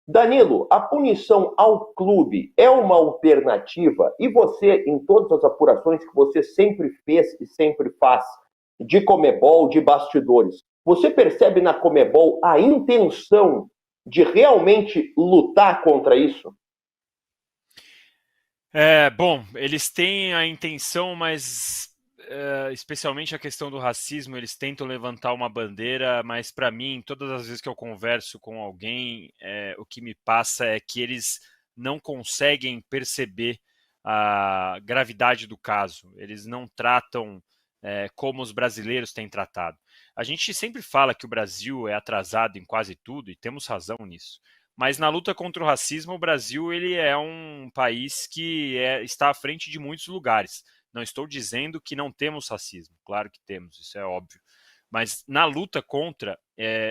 Danilo, a punição ao clube é uma alternativa? E você, em todas as apurações que você sempre fez e sempre faz, de Conmebol, de bastidores, você percebe na Conmebol a intenção de realmente lutar contra isso? Bom, eles têm a intenção, mas especialmente a questão do racismo, eles tentam levantar uma bandeira, mas para mim, todas as vezes que eu converso com alguém, o que me passa é que eles não conseguem perceber a gravidade do caso. Eles não tratam como os brasileiros têm tratado. A gente sempre fala que o Brasil é atrasado em quase tudo e temos razão nisso. Mas na luta contra o racismo, o Brasil ele é um país que está à frente de muitos lugares. Não estou dizendo que não temos racismo, claro que temos, isso é óbvio. Mas na luta contra,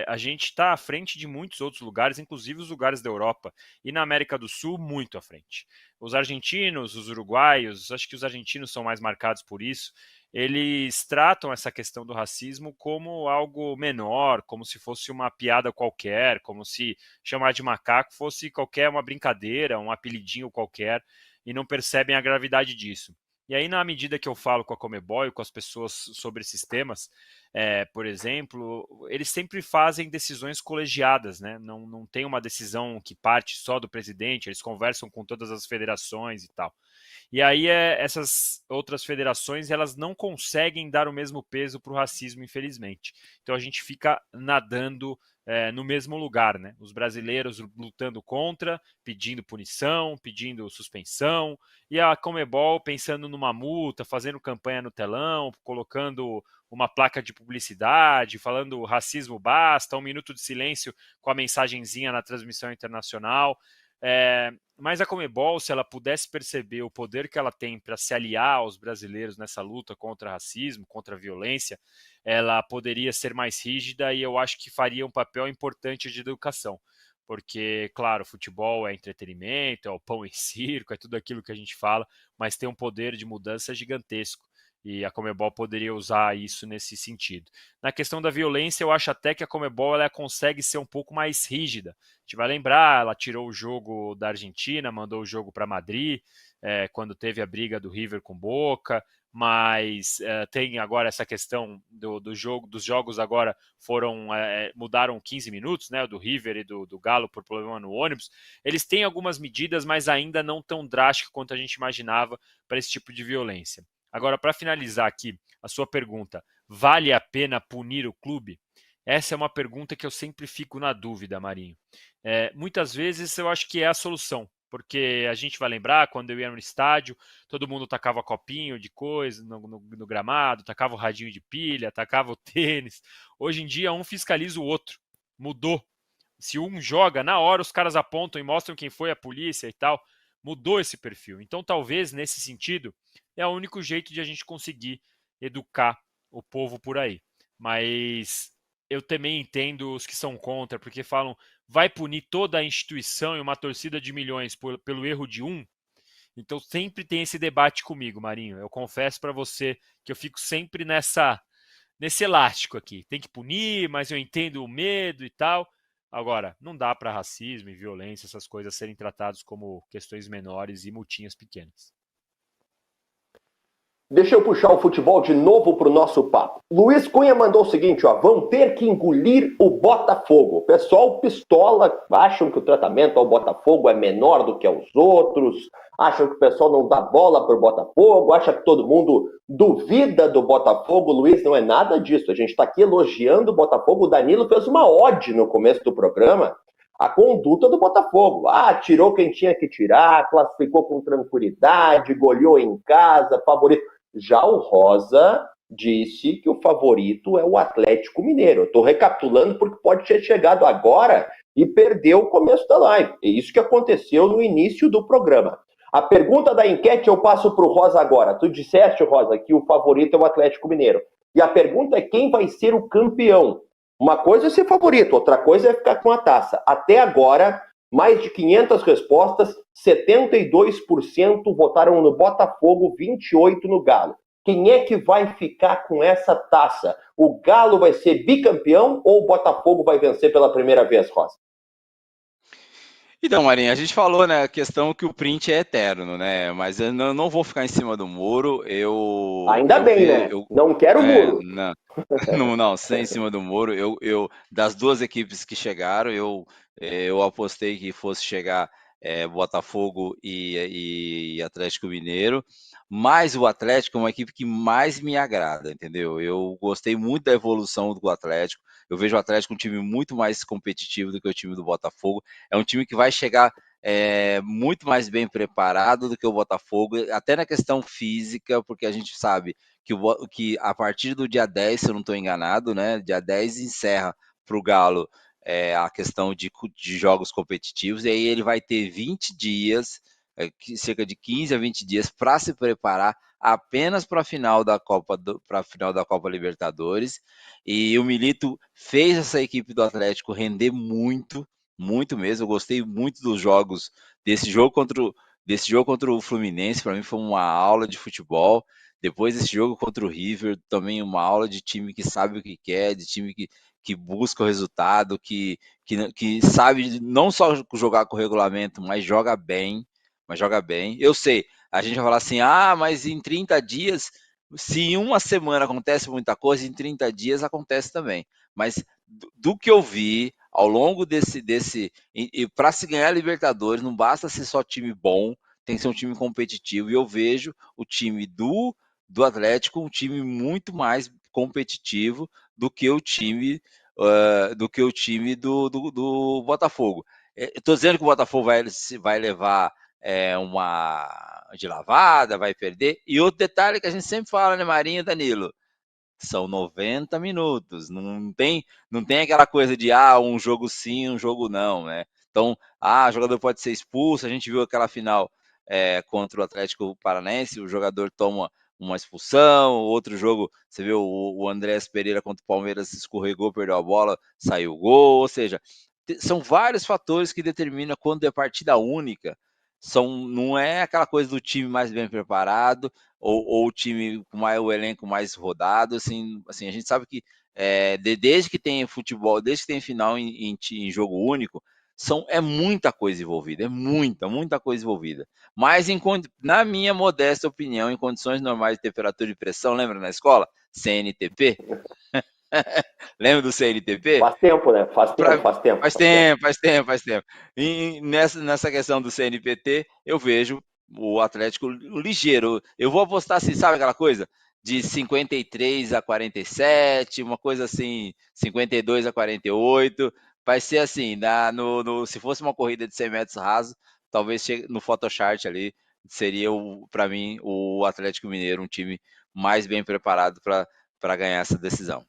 a gente está à frente de muitos outros lugares, inclusive os lugares da Europa. E na América do Sul, muito à frente. Os argentinos, os uruguaios, acho que os argentinos são mais marcados por isso, eles tratam essa questão do racismo como algo menor, como se fosse uma piada qualquer, como se chamar de macaco fosse qualquer uma brincadeira, um apelidinho qualquer, e não percebem a gravidade disso. E aí, na medida que eu falo com a Conmebol e com as pessoas sobre esses temas, por exemplo, eles sempre fazem decisões colegiadas, né? Não tem uma decisão que parte só do presidente, eles conversam com todas as federações e tal. E aí essas outras federações elas não conseguem dar o mesmo peso para o racismo, infelizmente. Então a gente fica nadando no mesmo lugar, né? Os brasileiros lutando contra, pedindo punição, pedindo suspensão, e a Conmebol pensando numa multa, fazendo campanha no telão, colocando uma placa de publicidade, falando racismo basta, 1 minuto de silêncio com a mensagenzinha na transmissão internacional. Mas a Conmebol, se ela pudesse perceber o poder que ela tem para se aliar aos brasileiros nessa luta contra o racismo, contra a violência, ela poderia ser mais rígida e eu acho que faria um papel importante de educação. Porque, claro, futebol é entretenimento, é o pão e circo, é tudo aquilo que a gente fala, mas tem um poder de mudança gigantesco. E a Conmebol poderia usar isso nesse sentido. Na questão da violência, eu acho até que a Conmebol ela consegue ser um pouco mais rígida. A gente vai lembrar, ela tirou o jogo da Argentina, mandou o jogo para Madrid, quando teve a briga do River com Boca, mas tem agora essa questão do jogo, dos jogos agora mudaram 15 minutos, né, do River e do Galo por problema no ônibus. Eles têm algumas medidas, mas ainda não tão drásticas quanto a gente imaginava para esse tipo de violência. Agora, para finalizar aqui a sua pergunta, vale a pena punir o clube? Essa é uma pergunta que eu sempre fico na dúvida, Marinho. Muitas vezes eu acho que é a solução, porque a gente vai lembrar, quando eu ia no estádio, todo mundo tacava copinho de coisa no gramado, tacava o radinho de pilha, tacava o tênis. Hoje em dia, um fiscaliza o outro. Mudou. Se um joga, na hora os caras apontam e mostram quem foi a polícia e tal. Mudou esse perfil. Então, talvez, nesse sentido, é o único jeito de a gente conseguir educar o povo por aí. Mas eu também entendo os que são contra, porque falam, vai punir toda a instituição e uma torcida de milhões pelo erro de um? Então sempre tem esse debate comigo, Marinho. Eu confesso para você que eu fico sempre nesse elástico aqui. Tem que punir, mas eu entendo o medo e tal. Agora, não dá para racismo e violência, essas coisas serem tratadas como questões menores e multinhas pequenas. Deixa eu puxar o futebol de novo para o nosso papo. Luiz Cunha mandou o seguinte, ó, vão ter que engolir o Botafogo. O pessoal pistola, acham que o tratamento ao Botafogo é menor do que aos outros, acham que o pessoal não dá bola para o Botafogo, acha que todo mundo duvida do Botafogo. Luiz, não é nada disso. A gente está aqui elogiando o Botafogo. O Danilo fez uma ode no começo do programa a conduta do Botafogo. Tirou quem tinha que tirar, classificou com tranquilidade, goleou em casa, favorito. Já o Rosa disse que o favorito é o Atlético Mineiro. Estou recapitulando porque pode ter chegado agora e perdeu o começo da live. É isso que aconteceu no início do programa. A pergunta da enquete eu passo para o Rosa agora. Tu disseste, Rosa, que o favorito é o Atlético Mineiro. E a pergunta é quem vai ser o campeão. Uma coisa é ser favorito, outra coisa é ficar com a taça. Até agora, mais de 500 respostas, 72% votaram no Botafogo, 28% no Galo. Quem é que vai ficar com essa taça? O Galo vai ser bicampeão ou o Botafogo vai vencer pela primeira vez, Rosa? Então, Marinho, a gente falou, né, a questão que o print é eterno, né? Mas eu não vou ficar em cima do muro. Ainda bem, né? Não quero muro. Não, não, sem em cima do muro. Das duas equipes que chegaram, eu apostei que fosse chegar Botafogo e Atlético Mineiro. Mas o Atlético é uma equipe que mais me agrada, entendeu? Eu gostei muito da evolução do Atlético. Eu vejo o Atlético um time muito mais competitivo do que o time do Botafogo. É um time que vai chegar muito mais bem preparado do que o Botafogo, até na questão física, porque a gente sabe que a partir do dia 10, se eu não estou enganado, né? Dia 10 encerra para o Galo a questão de jogos competitivos, e aí ele vai ter 20 dias, cerca de 15 a 20 dias, para se preparar apenas para a final da Copa Libertadores. E o Milito fez essa equipe do Atlético render muito, muito mesmo. Eu gostei muito dos jogos desse jogo contra o Fluminense. Para mim foi uma aula de futebol. Depois desse jogo contra o River, também uma aula de time que sabe o que quer, de time que busca o resultado, que sabe não só jogar com o regulamento, mas joga bem. Mas joga bem. Eu sei, a gente vai falar assim, mas em 30 dias, se em uma semana acontece muita coisa, em 30 dias acontece também. Mas do que eu vi ao longo e para se ganhar a Libertadores, não basta ser só time bom, tem que ser um time competitivo. E eu vejo o time do Atlético um time muito mais competitivo do que o time do Botafogo. Estou dizendo que o Botafogo vai levar uma de lavada, vai perder. E outro detalhe que a gente sempre fala, né, Marinho e Danilo? São 90 minutos, não tem aquela coisa de um jogo sim, um jogo não, né? Então, o jogador pode ser expulso. A gente viu aquela final contra o Atlético Paranaense, o jogador toma uma expulsão. Outro jogo, você viu o Andrés Pereira contra o Palmeiras, escorregou, perdeu a bola, saiu o gol. Ou seja, são vários fatores que determinam quando é partida única. Não é aquela coisa do time mais bem preparado ou o time com o elenco mais rodado. Assim, a gente sabe que desde que tem futebol, desde que tem final em jogo único, é muita coisa envolvida, é muita coisa envolvida. Mas, na minha modesta opinião, em condições normais de temperatura e pressão, lembra na escola? CNTP? Lembra do CNTP? Faz tempo, né? Faz tempo, Pra, faz tempo, faz faz tempo. tempo, faz tempo, faz tempo. E nessa questão do CNPT, eu vejo o Atlético ligeiro. Eu vou apostar assim, sabe aquela coisa? De 53 a 47, uma coisa assim, 52 a 48. Vai ser assim, se fosse uma corrida de 100 metros raso, talvez chegue no Photochart ali, seria, para mim, o Atlético Mineiro um time mais bem preparado para ganhar essa decisão.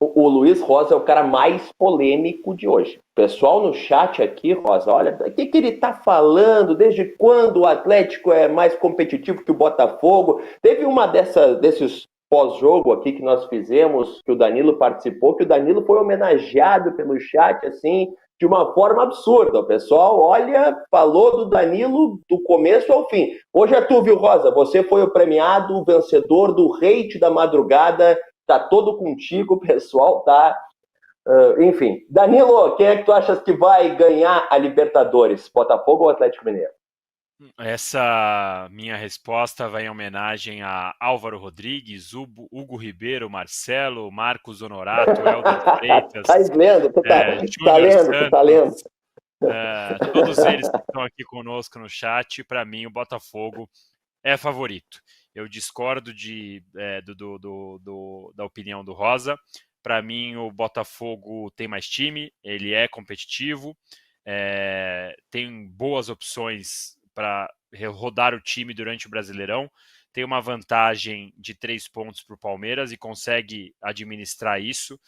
O Luiz Rosa é o cara mais polêmico de hoje. O pessoal no chat aqui, Rosa, olha, o que ele tá falando? Desde quando o Atlético é mais competitivo que o Botafogo? Teve uma desses pós-jogo aqui que nós fizemos, que o Danilo participou, que o Danilo foi homenageado pelo chat, assim, de uma forma absurda. O pessoal, olha, falou do Danilo do começo ao fim. Hoje é tu, viu, Rosa? Você foi o premiado, o vencedor do hate da madrugada. Tá todo contigo, pessoal, tá? Enfim. Danilo, quem é que tu achas que vai ganhar a Libertadores? Botafogo ou Atlético Mineiro? Essa minha resposta vai em homenagem a Álvaro Rodrigues, Hugo Ribeiro, Marcelo, Marcos Honorato, Helder Freitas, Tá lendo, tá Júnior lendo, tu tá lendo. Santos, todos eles que estão aqui conosco no chat. Para mim, o Botafogo é favorito. Eu discordo da opinião do Rosa. Para mim, o Botafogo tem mais time, ele é competitivo, tem boas opções para rodar o time durante o Brasileirão, tem uma vantagem de 3 pontos para o Palmeiras e consegue administrar isso.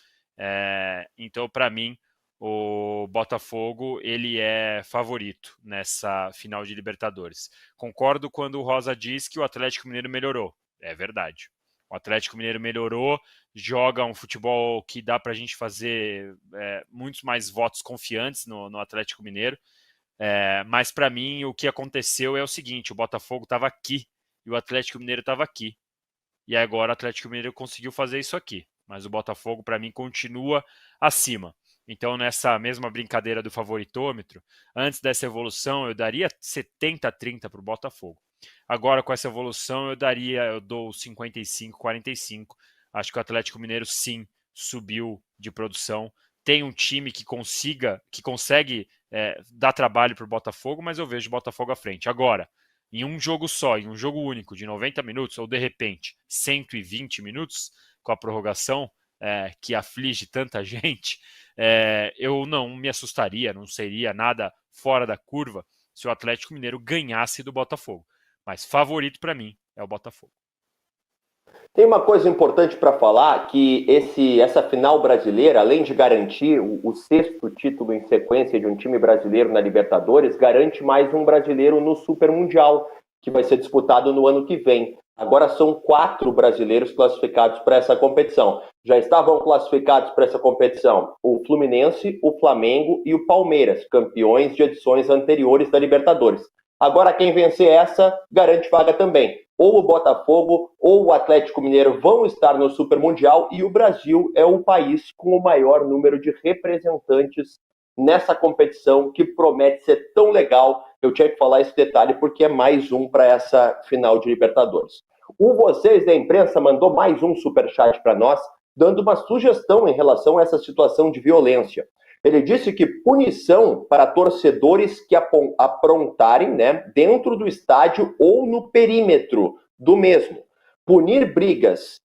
Então, para mim, o Botafogo ele é favorito nessa final de Libertadores. Concordo quando o Rosa diz que o Atlético Mineiro melhorou. É verdade. O Atlético Mineiro melhorou, joga um futebol que dá para a gente fazer muitos mais votos confiantes no Atlético Mineiro. Mas para mim o que aconteceu é o seguinte: o Botafogo estava aqui e o Atlético Mineiro estava aqui. E agora o Atlético Mineiro conseguiu fazer isso aqui. Mas o Botafogo, para mim, continua acima. Então, nessa mesma brincadeira do favoritômetro, antes dessa evolução, eu daria 70-30 para o Botafogo. Agora, com essa evolução, eu dou 55-45. Acho que o Atlético Mineiro, sim, subiu de produção. Tem um time que consegue dar trabalho para o Botafogo, mas eu vejo o Botafogo à frente. Agora, em um jogo só, em um jogo único de 90 minutos, ou de repente 120 minutos, com a prorrogação, que aflige tanta gente, eu não me assustaria, não seria nada fora da curva se o Atlético Mineiro ganhasse do Botafogo. Mas favorito para mim é o Botafogo. Tem uma coisa importante para falar, que essa final brasileira, além de garantir o sexto título em sequência de um time brasileiro na Libertadores, garante mais um brasileiro no Super Mundial, que vai ser disputado no ano que vem. Agora são 4 brasileiros classificados para essa competição. Já estavam classificados para essa competição o Fluminense, o Flamengo e o Palmeiras, campeões de edições anteriores da Libertadores. Agora quem vencer essa, garante vaga também. Ou o Botafogo ou o Atlético Mineiro vão estar no Super Mundial, e o Brasil é o país com o maior número de representantes nessa competição, que promete ser tão legal. Eu tinha que falar esse detalhe porque é mais um para essa final de Libertadores. O Vocês da Imprensa mandou mais um superchat para nós, dando uma sugestão em relação a essa situação de violência. Ele disse que punição para torcedores que aprontarem, né, dentro do estádio ou no perímetro do mesmo. Punir brigas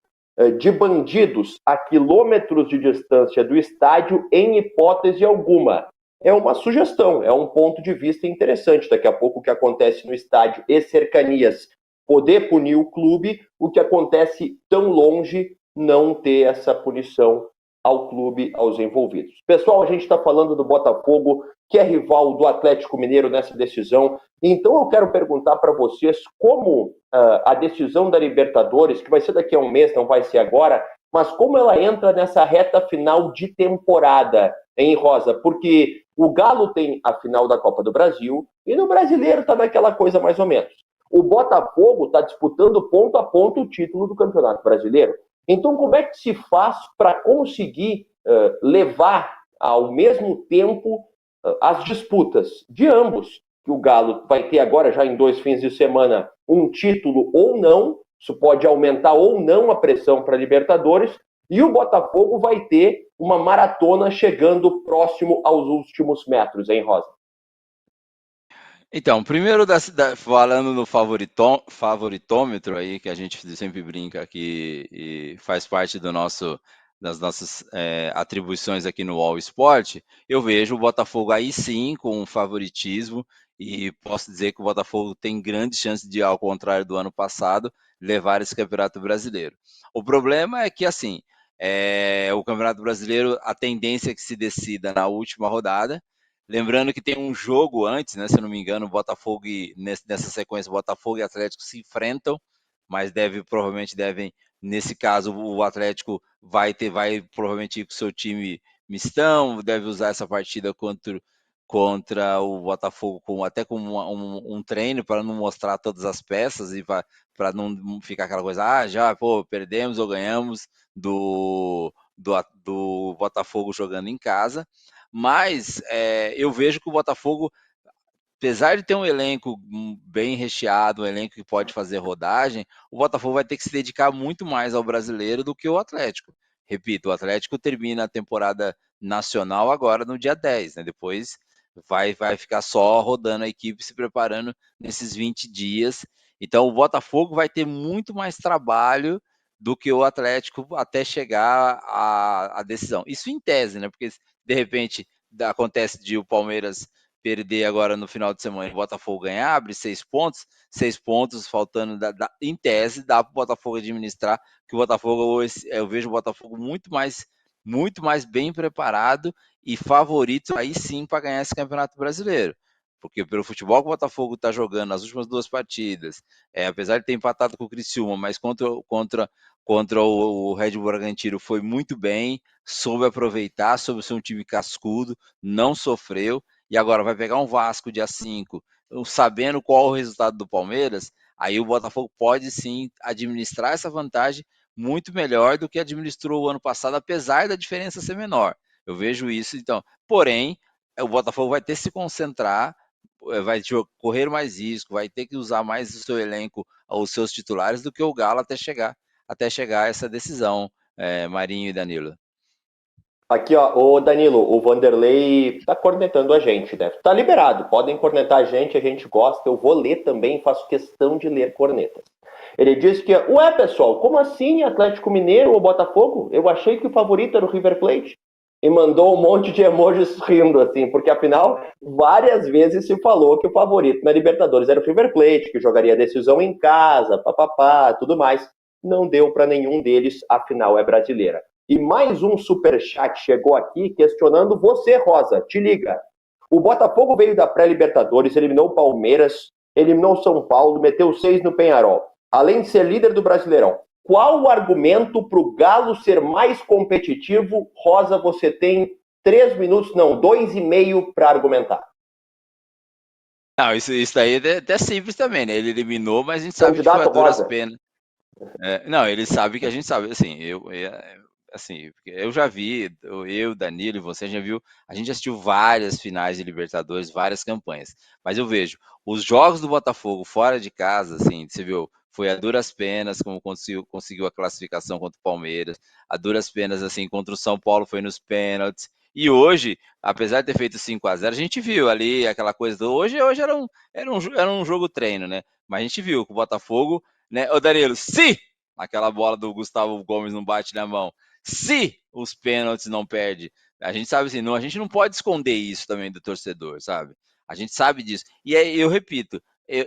de bandidos a quilômetros de distância do estádio em hipótese alguma. É uma sugestão, é um ponto de vista interessante. Daqui a pouco o que acontece no estádio e cercanias, poder punir o clube, o que acontece tão longe, não ter essa punição ao clube, aos envolvidos. Pessoal, a gente está falando do Botafogo, que é rival do Atlético Mineiro nessa decisão. Então eu quero perguntar para vocês como a decisão da Libertadores, que vai ser daqui a um mês, não vai ser agora, mas como ela entra nessa reta final de temporada, hein, Rosa? Porque o Galo tem a final da Copa do Brasil e no Brasileiro está naquela coisa mais ou menos. O Botafogo está disputando ponto a ponto o título do Campeonato Brasileiro. Então, como é que se faz para conseguir levar ao mesmo tempo as disputas de ambos? Que o Galo vai ter agora, já em 2 fins de semana, um título ou não, isso pode aumentar ou não a pressão para a Libertadores, e o Botafogo vai ter uma maratona chegando próximo aos últimos metros, hein, Rosa? Então, primeiro falando no favoritômetro aí, que a gente sempre brinca aqui e faz parte das nossas atribuições aqui no All Sport, eu vejo o Botafogo aí sim com um favoritismo, e posso dizer que o Botafogo tem grandes chances de, ao contrário do ano passado, levar esse Campeonato Brasileiro. O problema é que, assim, o Campeonato Brasileiro, a tendência é que se decida na última rodada. Lembrando que tem um jogo antes, né? Se eu não me engano, Botafogo nessa sequência, Botafogo e Atlético se enfrentam, mas provavelmente devem, nesse caso, o Atlético vai provavelmente ir com o seu time mistão, deve usar essa partida contra o Botafogo até como um treino, para não mostrar todas as peças e para não ficar aquela coisa, perdemos ou ganhamos do Botafogo jogando em casa. Mas eu vejo que o Botafogo, apesar de ter um elenco bem recheado, um elenco que pode fazer rodagem, o Botafogo vai ter que se dedicar muito mais ao brasileiro do que o Atlético. Repito, o Atlético termina a temporada nacional agora no dia 10, né? Depois vai ficar só rodando a equipe, se preparando nesses 20 dias. Então o Botafogo vai ter muito mais trabalho do que o Atlético até chegar à decisão. Isso em tese, né? Porque de repente acontece de o Palmeiras perder agora no final de semana e o Botafogo ganhar, abre 6 pontos faltando, em tese, dá para o Botafogo administrar, que o Botafogo, eu vejo o Botafogo muito mais bem preparado e favorito aí sim para ganhar esse Campeonato Brasileiro. Porque pelo futebol que o Botafogo está jogando nas últimas 2 partidas, apesar de ter empatado com o Criciúma, mas contra o Red Bull Bragantino foi muito bem, soube aproveitar, soube ser um time cascudo, não sofreu, e agora vai pegar um Vasco dia 5, sabendo qual o resultado do Palmeiras, aí o Botafogo pode sim administrar essa vantagem muito melhor do que administrou o ano passado, apesar da diferença ser menor. Eu vejo isso, então. Porém, o Botafogo vai ter que se concentrar, vai correr mais risco, vai ter que usar mais o seu elenco, os seus titulares, do que o Galo até chegar a essa decisão, Marinho e Danilo. Aqui, ó, o Danilo, o Vanderlei tá cornetando a gente, né? Tá liberado, podem cornetar a gente gosta, eu vou ler também, faço questão de ler cornetas. Ele disse que, ué, pessoal, como assim Atlético Mineiro ou Botafogo? Eu achei que o favorito era o River Plate. E mandou um monte de emojis rindo, assim, porque afinal, várias vezes se falou que o favorito na Libertadores era o River Plate, que jogaria a decisão em casa, papapá, tudo mais. Não deu para nenhum deles, afinal é brasileira. E mais um superchat chegou aqui questionando você, Rosa. Te liga. O Botafogo veio da pré-Libertadores, eliminou o Palmeiras, eliminou o São Paulo, meteu 6 no Penharol. Além de ser líder do Brasileirão. Qual o argumento para o Galo ser mais competitivo? Rosa, você tem 3 minutos, não, 2,5 para argumentar. Não, isso daí é até simples também, né? Ele eliminou, mas a gente sabe que foi a duras penas. Não, ele sabe que a gente sabe. Assim, eu já vi, eu, Danilo e você já viu, a gente assistiu várias finais de Libertadores, várias campanhas. Mas eu vejo, os jogos do Botafogo fora de casa, assim, você viu, foi a duras penas, como conseguiu a classificação contra o Palmeiras, a duras penas, assim, contra o São Paulo foi nos pênaltis. E hoje, apesar de ter feito 5-0, a gente viu ali aquela coisa do hoje era um jogo treino, né? Mas a gente viu que o Botafogo, né? Ô Danilo, se aquela bola do Gustavo Gomes não bate na mão, se os pênaltis não perde, a gente sabe assim, a gente não pode esconder isso também do torcedor, sabe? A gente sabe disso. E aí, eu repito,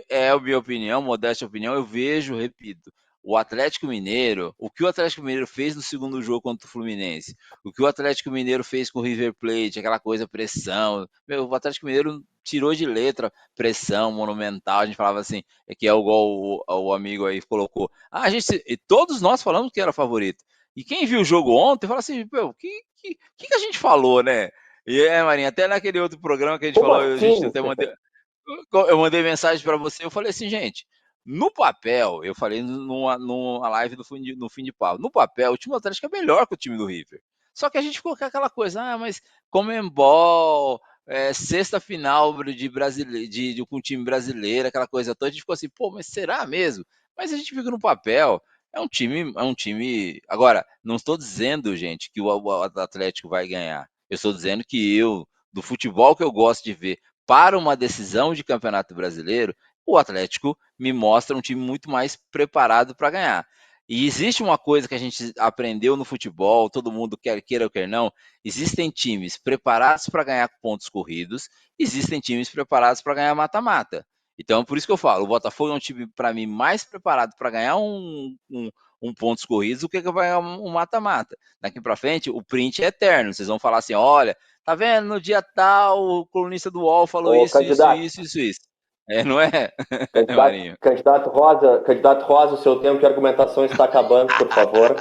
é a minha opinião, modesta opinião, eu vejo, repito, o Atlético Mineiro, o que o Atlético Mineiro fez no segundo jogo contra o Fluminense, o que o Atlético Mineiro fez com o River Plate, aquela coisa, pressão, o Atlético Mineiro tirou de letra pressão monumental, a gente falava assim, que é igual o amigo aí colocou, todos nós falamos que era favorito, e quem viu o jogo ontem fala assim, o que a gente falou, né? E Marinho, até naquele outro programa que a gente Como falou, assim? eu mandei mensagem para você, eu falei assim, gente, no papel, eu falei numa live no fim de papo, no papel, o time do Atlético é melhor que o time do River. Só que a gente ficou com aquela coisa, mas Conmebol, sexta final com o time brasileiro, aquela coisa toda, a gente ficou assim, mas será mesmo? Mas a gente fica no papel, é um time. Agora, não estou dizendo, gente, que o Atlético vai ganhar. Eu estou dizendo que do futebol que eu gosto de ver, para uma decisão de Campeonato Brasileiro, o Atlético me mostra um time muito mais preparado para ganhar. E existe uma coisa que a gente aprendeu no futebol, todo mundo queira ou quer não, existem times preparados para ganhar pontos corridos, existem times preparados para ganhar mata-mata. Então, por isso que eu falo, o Botafogo é um time, para mim, mais preparado para ganhar um pontos corridos do que vai ganhar um mata-mata. Daqui para frente, o print é eterno. Vocês vão falar assim, olha, tá vendo, no dia tal, o colunista do UOL falou isso. Não é, Marinho? Candidato Rosa, o seu tempo de argumentação está acabando, por favor.